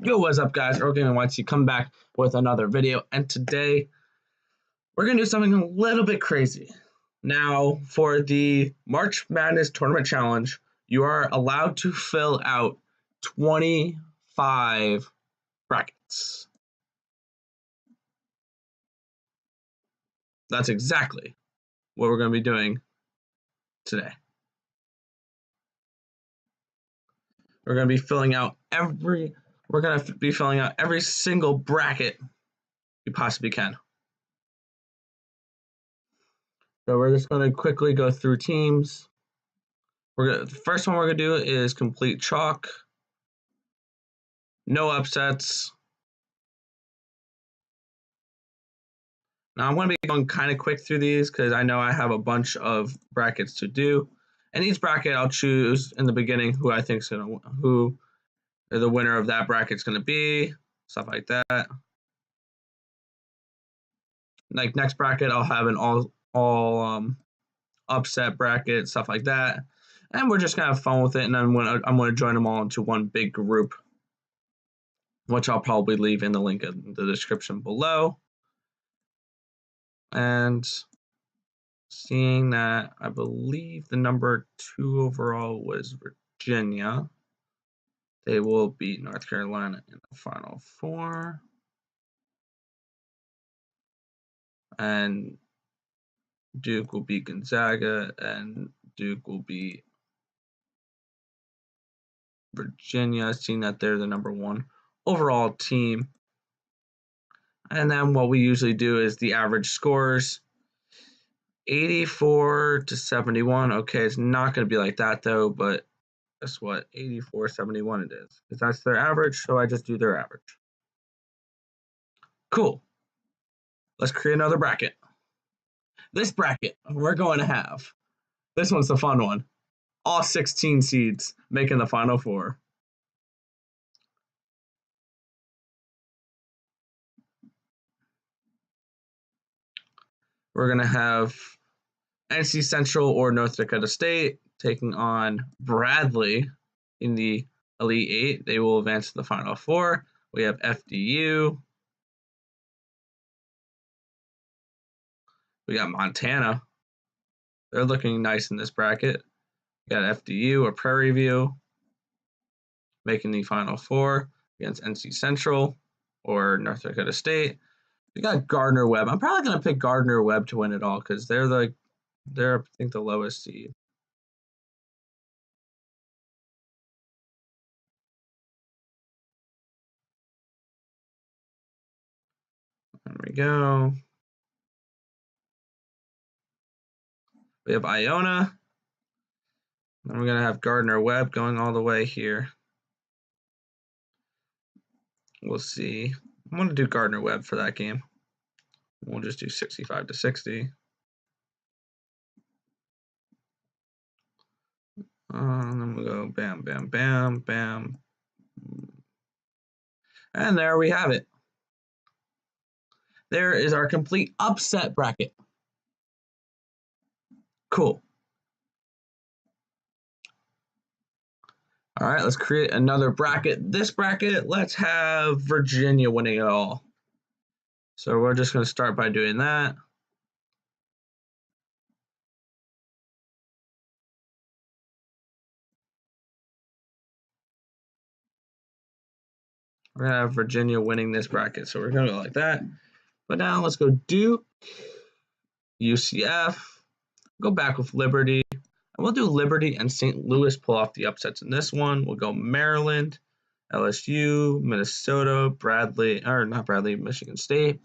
Yo, what's up, guys? Earl Gaming YT come back with another video, and today we're gonna do something a little bit crazy. Now, for the March Madness Tournament Challenge, you are allowed to fill out 25 brackets. That's exactly what we're gonna be doing today. We're gonna be filling out every single bracket you possibly can. So we're just going to quickly go through teams. The first one we're going to do is complete chalk. No upsets. Now I'm going to be going kind of quick through these because I know I have a bunch of brackets to do. And each bracket I'll choose in the beginning who I think is who the winner of that bracket is going to be, stuff like that. Like next bracket I'll have an all upset bracket, stuff like that. And we're just gonna have fun with it, and I'm gonna join them all into one big group, which I'll probably leave in the link in the description below. And seeing that I believe the number 2 overall was Virginia, they will beat North Carolina in the Final Four. And Duke will beat Gonzaga, and Duke will beat Virginia, seeing that they're the number 1 overall team. And then what we usually do is the average scores, 84 to 71. Okay, it's not going to be like that though, but guess what? 84, 71 it is, because that's their average, so I just do their average. Cool. Let's create another bracket. This bracket, we're going to have, this one's the fun one, all 16 seeds making the Final Four. We're going to have NC Central or North Dakota State taking on Bradley in the Elite 8. They will advance to the Final Four. We have FDU. We got Montana. They're looking nice in this bracket. We got FDU or Prairie View making the Final Four against NC Central or North Dakota State. We got Gardner Webb. I'm probably going to pick Gardner Webb to win it all because they're I think the lowest seed. There we go. We have Iona. And we're going to have Gardner Webb going all the way here. We'll see. I'm going to do Gardner Webb for that game. We'll just do 65 to 60. And then we'll go bam, bam, bam, bam. And there we have it. There is our complete upset bracket. Cool. All right, let's create another bracket. This bracket, let's have Virginia winning it all. So we're just going to start by doing that. We're going to have Virginia winning this bracket. So we're going to go like that. But now let's go Duke, UCF, go back with Liberty. And we'll do Liberty and St. Louis pull off the upsets in this one. We'll go Maryland, LSU, Minnesota, Michigan State.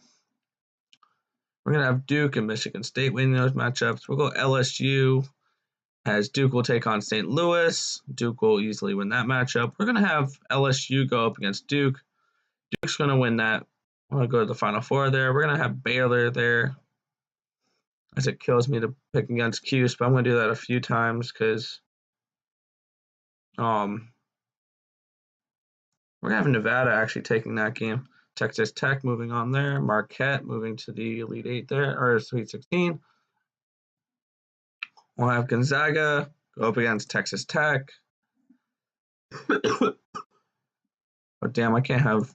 We're going to have Duke and Michigan State winning those matchups. We'll go LSU, as Duke will take on St. Louis. Duke will easily win that matchup. We're going to have LSU go up against Duke. Duke's going to win that. We're going to go to the Final Four there. We're going to have Baylor there, as it kills me to pick against Cuse, but I'm going to do that a few times because we're going to have Nevada actually taking that game. Texas Tech moving on there. Marquette moving to the Elite 8 there, or Sweet 16. We'll have Gonzaga go up against Texas Tech. Oh, damn, I can't have...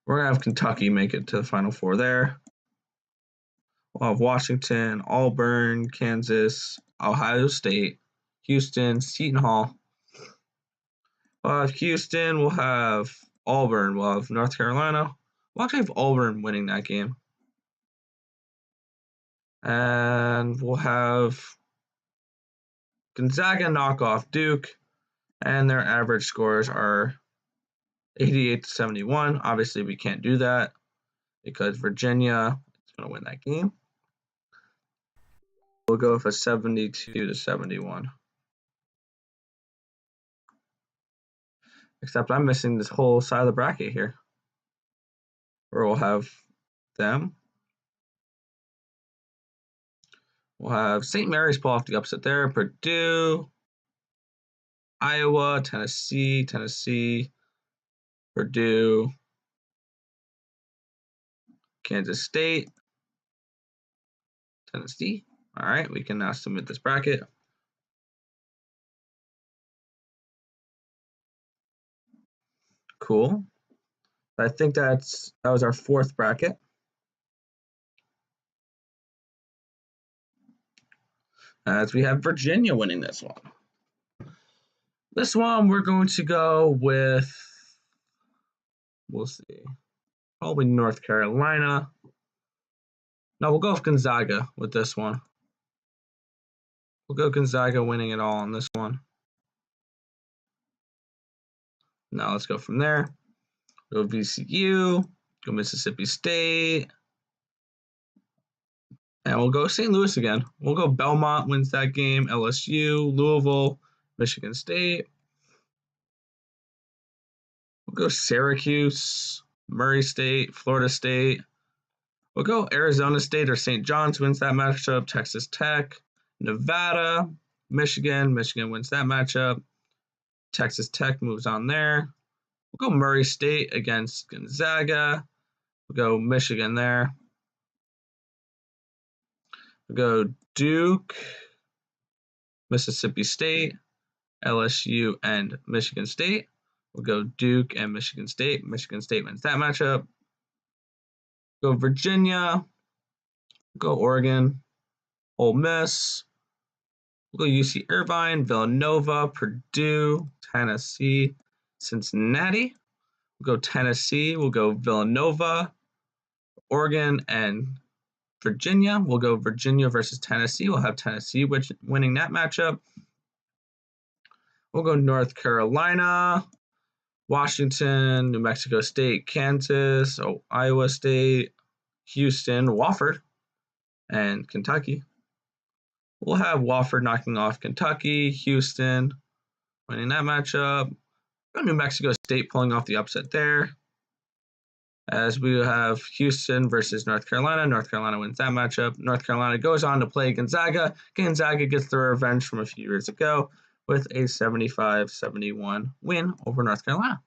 We're going to have Kentucky make it to the Final Four there. We'll have Washington, Auburn, Kansas, Ohio State, Houston, Seton Hall. We'll have Houston. We'll have Auburn. We'll have North Carolina. We'll actually have Auburn winning that game. And we'll have Gonzaga knock off Duke. And their average scores are 88 to 71. Obviously, we can't do that because Virginia is going to win that game. We'll go with a 72 to 71. Except I'm missing this whole side of the bracket here. Where we'll have them. We'll have St. Mary's pull off the upset there. Purdue, Iowa, Tennessee, Purdue, Kansas State, Tennessee. All right, we can now submit this bracket. Cool. I think that was our fourth bracket. As we have Virginia winning this one. This one we're going to go with, we'll see, probably North Carolina. No, we'll go with Gonzaga with this one. We'll go Gonzaga winning it all on this one. Now let's go from there. Go VCU, go Mississippi State, and we'll go St. Louis again. We'll go Belmont wins that game, LSU, Louisville, Michigan State. We'll go Syracuse, Murray State, Florida State. We'll go Arizona State or St. John's wins that matchup, Texas Tech, Nevada, Michigan wins that matchup. Texas Tech moves on there. We'll go Murray State against Gonzaga. We'll go Michigan there. We'll go Duke, Mississippi State, LSU, and Michigan State. We'll go Duke and Michigan State. Michigan State wins that matchup. Go Virginia. Go Oregon. Ole Miss. We'll go UC Irvine, Villanova, Purdue, Tennessee, Cincinnati. We'll go Tennessee. We'll go Villanova, Oregon, and Virginia. We'll go Virginia versus Tennessee. We'll have Tennessee winning that matchup. We'll go North Carolina, Washington, New Mexico State, Kansas, Iowa State, Houston, Wofford, and Kentucky. We'll have Wofford knocking off Kentucky, Houston winning that matchup. New Mexico State pulling off the upset there. As we have Houston versus North Carolina. North Carolina wins that matchup. North Carolina goes on to play Gonzaga. Gonzaga gets their revenge from a few years ago with a 75-71 win over North Carolina.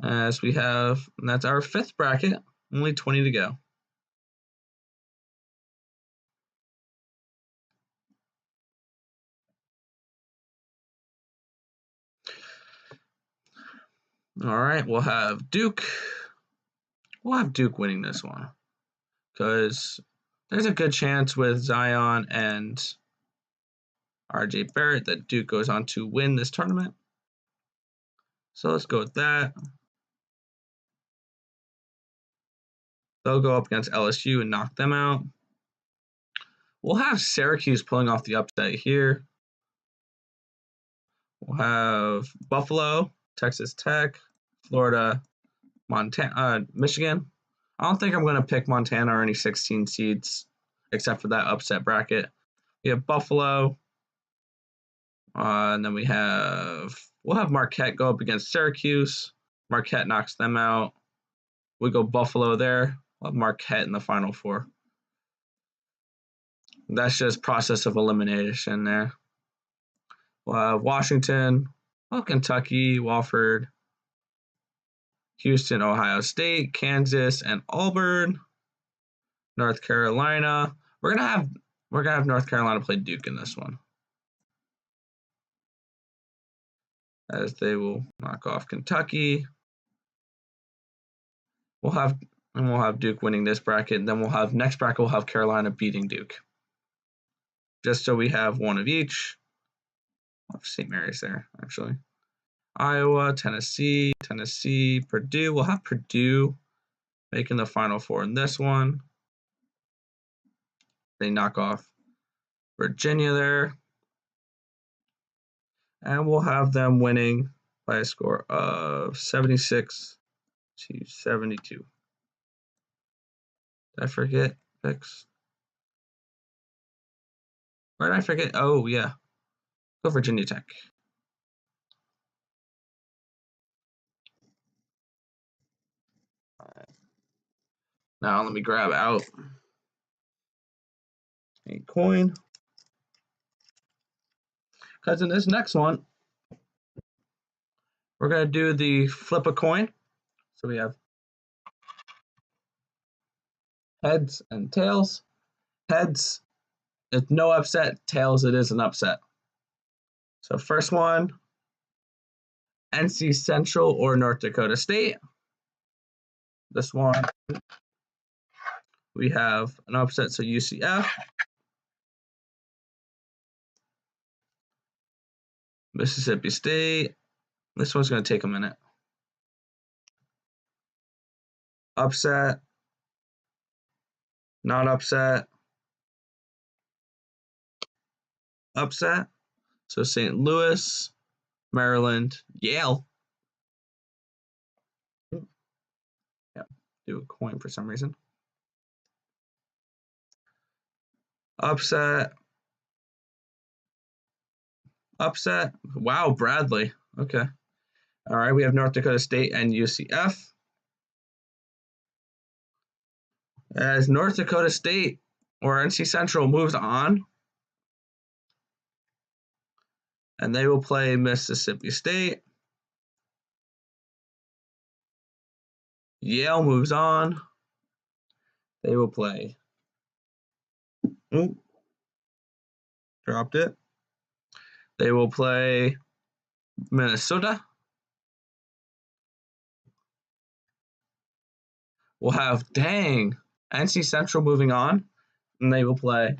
As we have, and that's our fifth bracket, only 20 to go. All right, we'll have Duke. We'll have Duke winning this one because there's a good chance with Zion and RJ Barrett that Duke goes on to win this tournament. So let's go with that. They'll go up against LSU and knock them out. We'll have Syracuse pulling off the upset here. We'll have Buffalo, Texas Tech, Florida, Montana, Michigan. I don't think I'm going to pick Montana or any 16 seeds except for that upset bracket. We have Buffalo. And then we'll have Marquette go up against Syracuse. Marquette knocks them out. We go Buffalo there. We'll have Marquette in the Final Four. That's just process of elimination there. We'll have Washington, Kentucky, Wofford, Houston, Ohio State, Kansas, and Auburn. North Carolina. We're gonna have North Carolina play Duke in this one. as they will knock off Kentucky. We'll have Duke winning this bracket, and then next bracket we'll have Carolina beating Duke. Just so we have one of each. I'll have St. Mary's there, actually. Iowa, Tennessee, Purdue. We'll have Purdue making the Final Four in this one. They knock off Virginia there. And we'll have them winning by a score of 76 to 72. Did I forget picks? Where did I forget? Oh, yeah. Go Virginia Tech. Now let me grab out a coin. Because in this next one, we're going to do the flip a coin. So we have heads and tails. Heads, it's no upset. Tails, it is an upset. So first one, NC Central or North Dakota State. This one, we have an upset, so UCF. Mississippi State. This one's going to take a minute. Upset. Not upset. Upset. So St. Louis, Maryland, Yale. Yeah, do a coin for some reason. Upset. Upset. Wow, Bradley. Okay. All right, we have North Dakota State and UCF. As North Dakota State or NC Central moves on, and they will play Mississippi State. Yale moves on. They will play. Ooh, dropped it. They will play Minnesota. We'll have, NC Central moving on, and they will play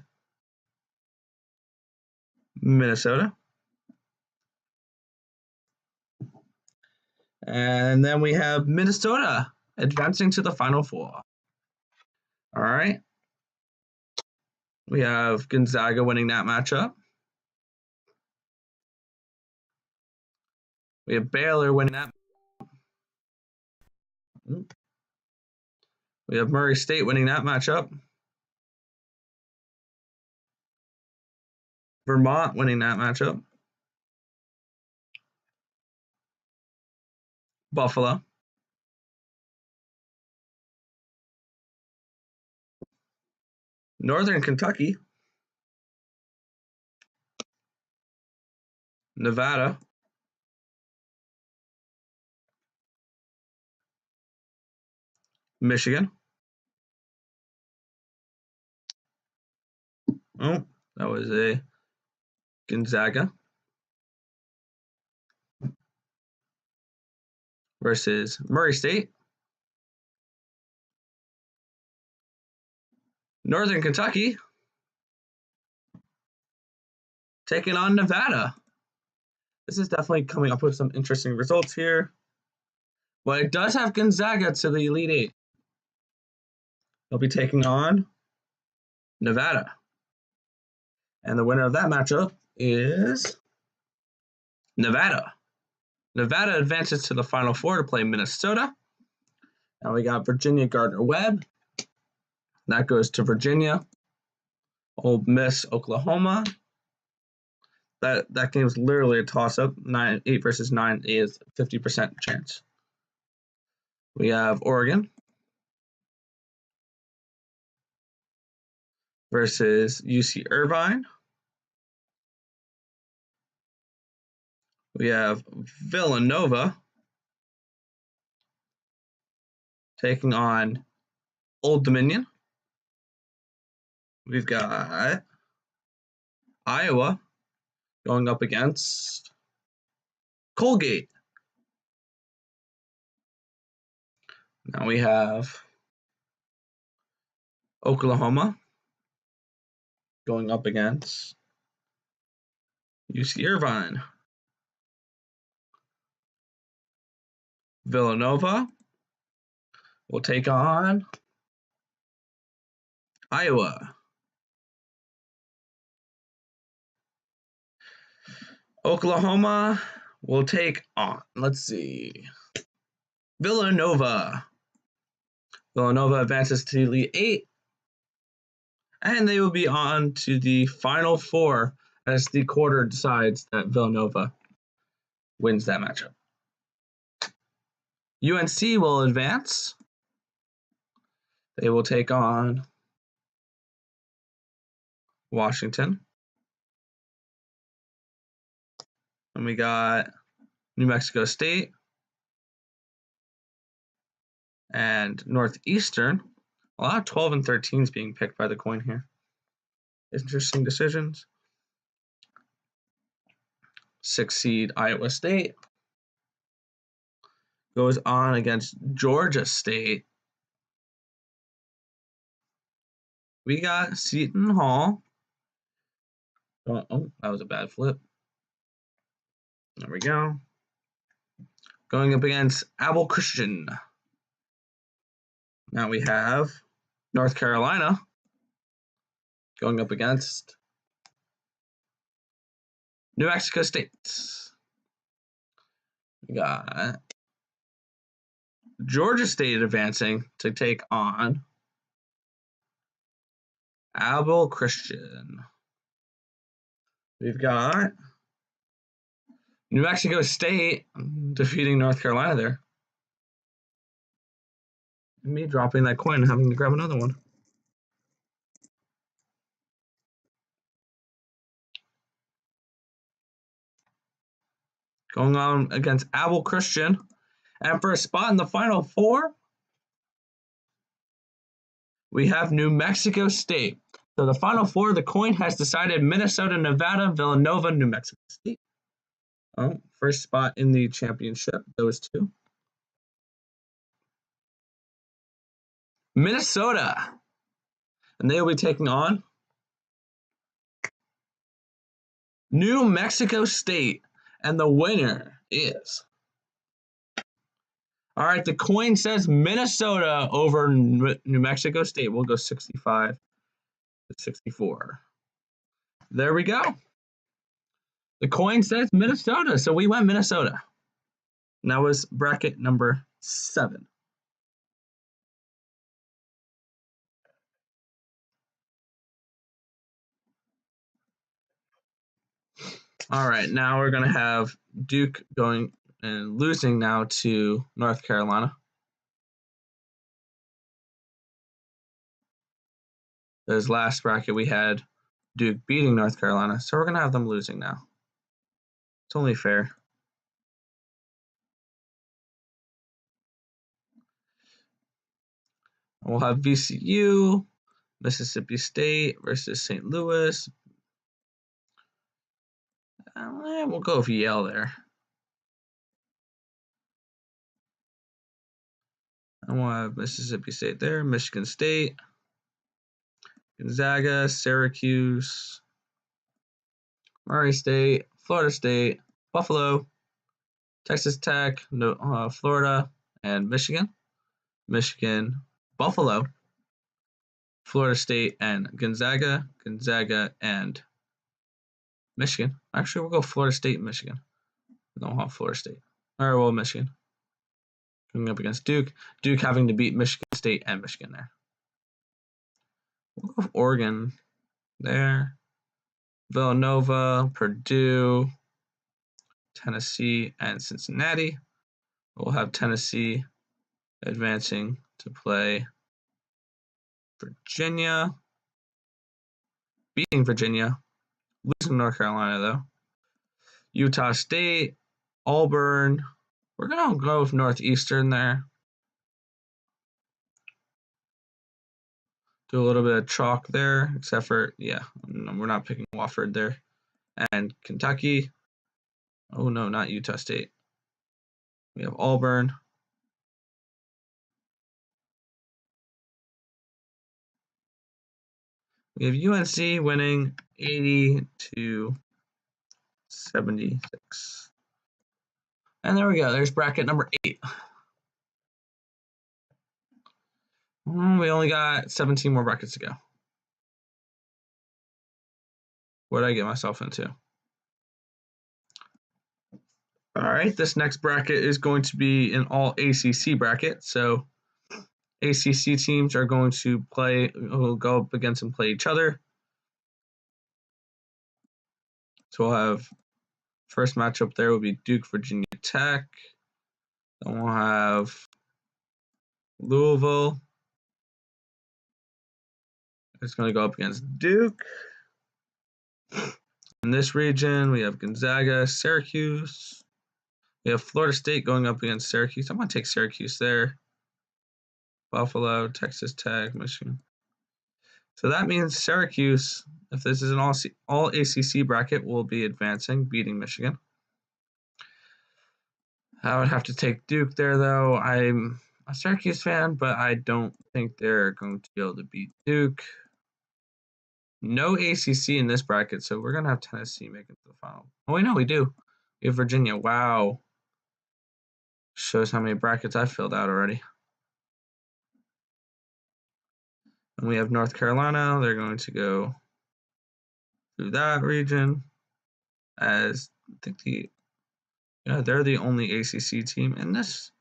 Minnesota. And then we have Minnesota advancing to the Final Four. All right. We have Gonzaga winning that matchup. We have Baylor winning that. We have Murray State winning that matchup. Vermont winning that matchup. Buffalo. Northern Kentucky. Nevada. Michigan. Oh, that was a Gonzaga versus Murray State. Northern Kentucky taking on Nevada. This is definitely coming up with some interesting results here. But it does have Gonzaga to the Elite Eight. They'll be taking on Nevada. And the winner of that matchup is Nevada. Nevada advances to the Final Four to play Minnesota. Now we got Virginia Gardner-Webb. That goes to Virginia. Ole Miss, Oklahoma. That game is literally a toss-up. 8 versus 9 is 50% chance. We have Oregon versus UC Irvine. We have Villanova taking on Old Dominion. We've got Iowa going up against Colgate. Now we have Oklahoma going up against UC Irvine. Villanova will take on Iowa. Oklahoma will take on, let's see, Villanova. Villanova advances to the Elite Eight, and they will be on to the Final Four as the quarter decides that Villanova wins that matchup. UNC will advance. They will take on Washington. And we got New Mexico State and Northeastern. A lot of 12 and 13s being picked by the coin here. Interesting decisions. 6 seed Iowa State goes on against Georgia State. We got Seton Hall. Oh, that was a bad flip. There we go. Going up against Abel Christian. Now we have North Carolina going up against New Mexico State. We got Georgia State advancing to take on Abel Christian. We've got New Mexico State defeating North Carolina there. And me dropping that coin and having to grab another one. Going on against Abel Christian. And for a spot in the Final Four, we have New Mexico State. So the Final Four, the coin has decided Minnesota, Nevada, Villanova, New Mexico State. Oh, first spot in the championship, those two. Minnesota. And they will be taking on New Mexico State. And the winner is... All right, the coin says Minnesota over New Mexico State. We'll go 65 to 64. There we go. The coin says Minnesota, so we went Minnesota. And that was bracket number 7. All right, now we're going to have Duke going and losing now to North Carolina. This last bracket we had Duke beating North Carolina, so we're going to have them losing now. It's only fair. We'll have VCU, Mississippi State versus St. Louis. We'll go with Yale there. And we'll have Mississippi State there, Michigan State, Gonzaga, Syracuse, Murray State, Florida State, Buffalo, Texas Tech, Florida, and Michigan. Michigan, Buffalo, Florida State, and Gonzaga, and Michigan. Actually, we'll go Florida State and Michigan. We don't have Florida State. All right, well, Michigan. Going up against Duke. Duke having to beat Michigan State and Michigan there. We'll go with Oregon there. Villanova, Purdue, Tennessee, and Cincinnati. We'll have Tennessee advancing to play Virginia, beating Virginia, losing North Carolina though. Utah State, Auburn. We're going to go with Northeastern there. Do a little bit of chalk there, except for, yeah, we're not picking Wofford there. And Kentucky, Oh no, not Utah State. We have Auburn. We have UNC winning 80-76. And there we go. There's bracket number 8. We only got 17 more brackets to go. What did I get myself into? All right, this next bracket is going to be an all ACC bracket. So ACC teams are going to will go up against and play each other. So we'll have first matchup there will be Duke, Virginia Tech. Then we'll have Louisville. It's going to go up against Duke. In this region, we have Gonzaga, Syracuse. We have Florida State going up against Syracuse. I'm going to take Syracuse there. Buffalo, Texas Tech, Michigan. So that means Syracuse, if this is an all ACC bracket, will be advancing, beating Michigan. I would have to take Duke there, though. I'm a Syracuse fan, but I don't think they're going to be able to beat Duke. No ACC in this bracket, so we're going to have Tennessee make it to the final. Oh, wait, no, we do. We have Virginia. Wow. Shows how many brackets I filled out already. And we have North Carolina. They're going to go through that region as I think they're the only ACC team in this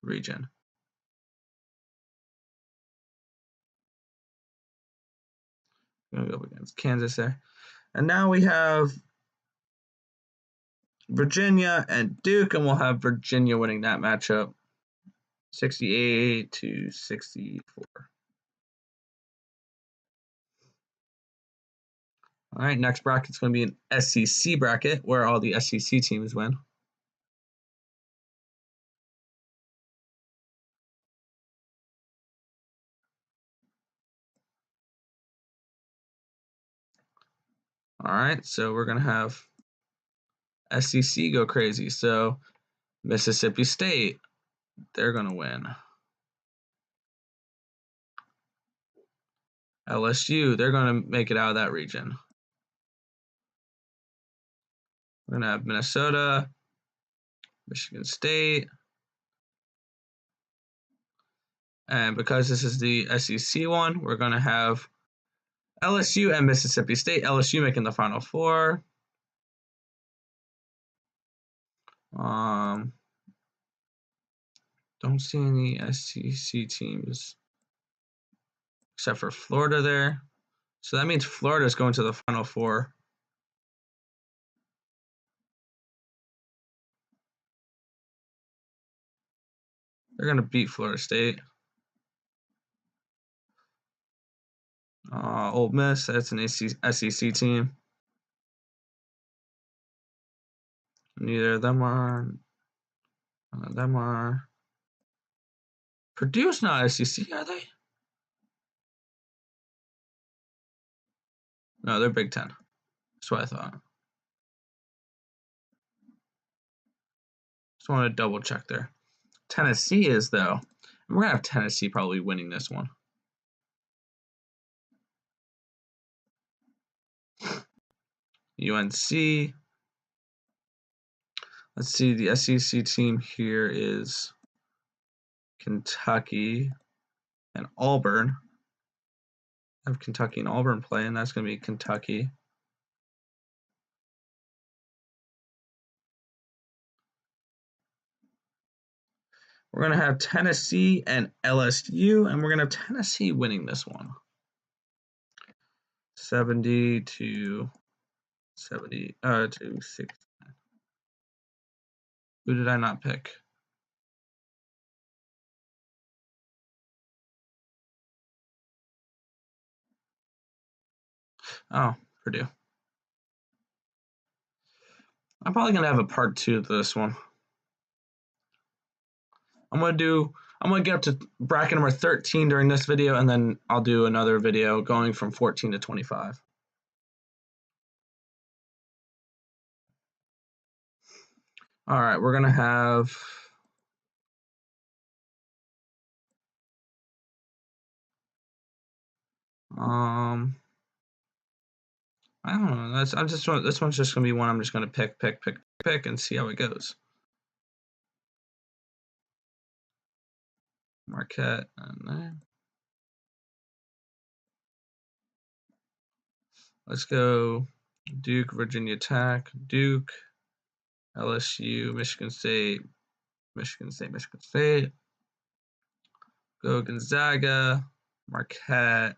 region. Going to go up against Kansas there. And now we have Virginia and Duke, and we'll have Virginia winning that matchup 68-64. All right, next bracket's going to be an SEC bracket where all the SEC teams win. All right, so we're going to have SEC go crazy. So Mississippi State, they're going to win. LSU, they're going to make it out of that region. We're going to have Minnesota, Michigan State. And because this is the SEC one, we're going to have LSU and Mississippi State. LSU making the Final Four. Don't see any SEC teams except for Florida there. So that means Florida is going to the Final Four. They're going to beat Florida State. Ole Miss, that's an SEC team. Neither of them are. None of them are. Purdue's not SEC, are they? No, they're Big Ten. That's what I thought. Just want to double check there. Tennessee is, though. And we're going to have Tennessee probably winning this one. UNC. Let's see, the SEC team here is Kentucky and Auburn. I have Kentucky and Auburn playing. That's going to be Kentucky. We're going to have Tennessee and LSU, and we're going to have Tennessee winning this one. 70-69. Who did I not pick? Oh, Purdue. I'm probably going to have a part 2 of this one. I'm going to get up to bracket number 13 during this video, and then I'll do another video going from 14 to 25. All right, we're gonna have I don't know. This one's just gonna be one I'm just gonna pick, and see how it goes. Marquette and there. Let's go Duke, Virginia Tech, Duke, LSU, Michigan State, Michigan State. Go Gonzaga, Marquette,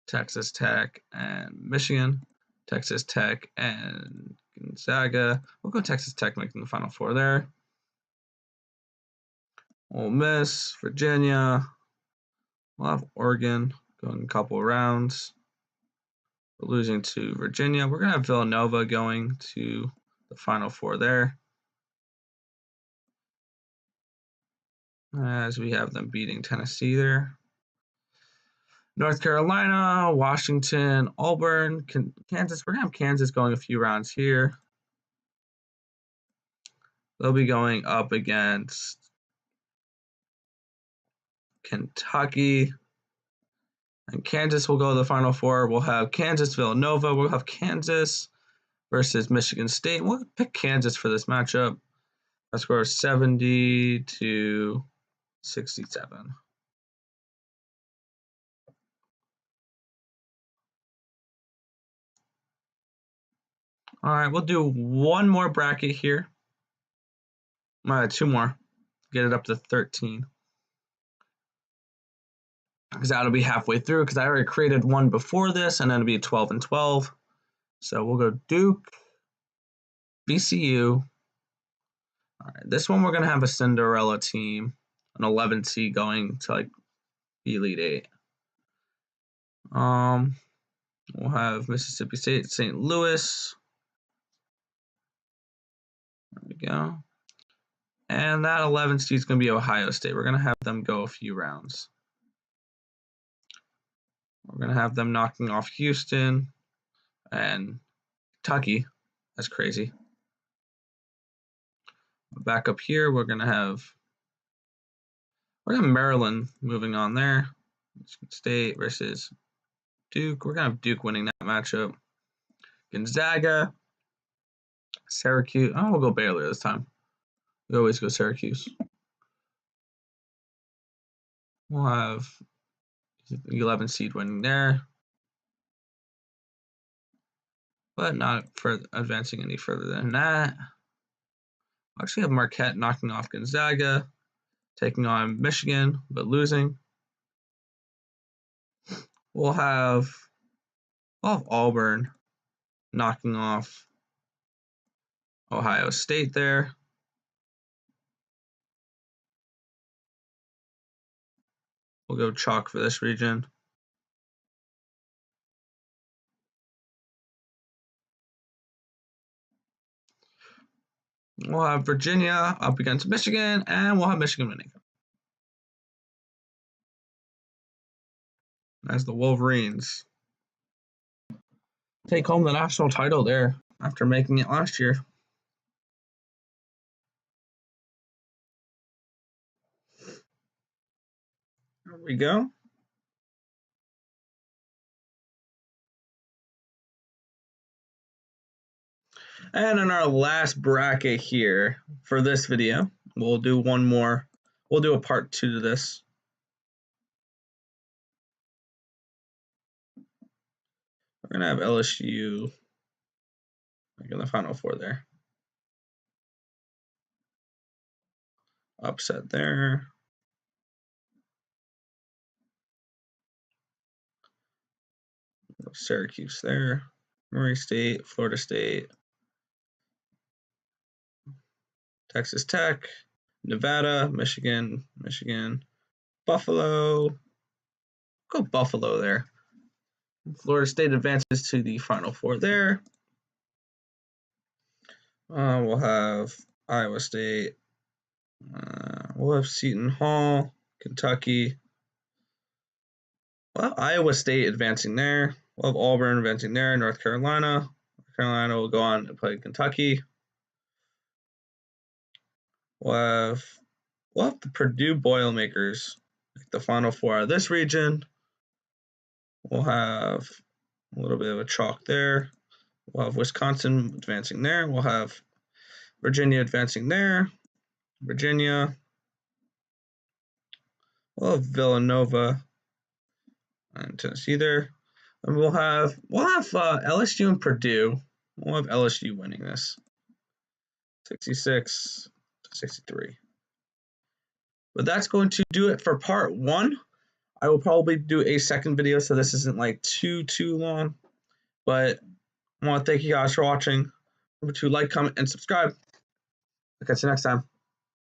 Texas Tech, and Michigan. Texas Tech and Gonzaga. We'll go Texas Tech making the Final Four there. Ole Miss, Virginia. We'll have Oregon going a couple of rounds. We're losing to Virginia. We're going to have Villanova going to the Final Four there, as we have them beating Tennessee there. North Carolina, Washington, Auburn, Kansas. We're going to have Kansas going a few rounds here. They'll be going up against Kentucky. And Kansas will go to the Final Four. We'll have Kansas, Villanova. We'll have Kansas versus Michigan State. We'll pick Kansas for this matchup. That score is 70-67. All right, we'll do one more bracket here. Two more. Get it up to 13. Because that'll be halfway through, because I already created one before this, and then it'll be 12 and 12. So we'll go Duke, VCU. All right, this one we're going to have a Cinderella team, an 11 seed going to like the Elite Eight. We'll have Mississippi State, St. Louis. There we go. And that 11 seed is going to be Ohio State. We're going to have them go a few rounds. We're going to have them knocking off Houston and Kentucky. That's crazy. Back up here, we're going to have Maryland moving on there. Michigan State versus Duke. We're going to have Duke winning that matchup. Gonzaga, Syracuse. Oh, we'll go Baylor this time. We always go Syracuse. We'll have the 11 seed winning there, but not for advancing any further than that. We'll actually have Marquette knocking off Gonzaga, taking on Michigan, but losing. We'll have Auburn knocking off Ohio State there. We'll go chalk for this region. We'll have Virginia up against Michigan, and we'll have Michigan winning. As the Wolverines take home the national title there after making it last year. There we go. And in our last bracket here for this video, we'll do one more. We'll do a part 2 to this. We're going to have LSU in the Final Four there. Upset there. Syracuse there. Murray State, Florida State, Texas Tech, Nevada, Michigan, Buffalo. Go Buffalo there. Florida State advances to the Final Four there. We'll have Iowa State. We'll have Seton Hall, Kentucky. We'll have Iowa State advancing there. We'll have Auburn advancing there. North Carolina. North Carolina will go on to play Kentucky. We'll have the Purdue Boilermakers, like the Final Four out of this region. We'll have a little bit of a chalk there. We'll have Wisconsin advancing there. We'll have Virginia advancing there. Virginia. We'll have Villanova and Tennessee there. And we'll have LSU and Purdue. We'll have LSU winning this, 66-63. But that's going to do it for part 1. I will probably do a second video, so this isn't like too long. But I want to thank you guys for watching. Remember to like, comment, and subscribe. I'll catch you next time.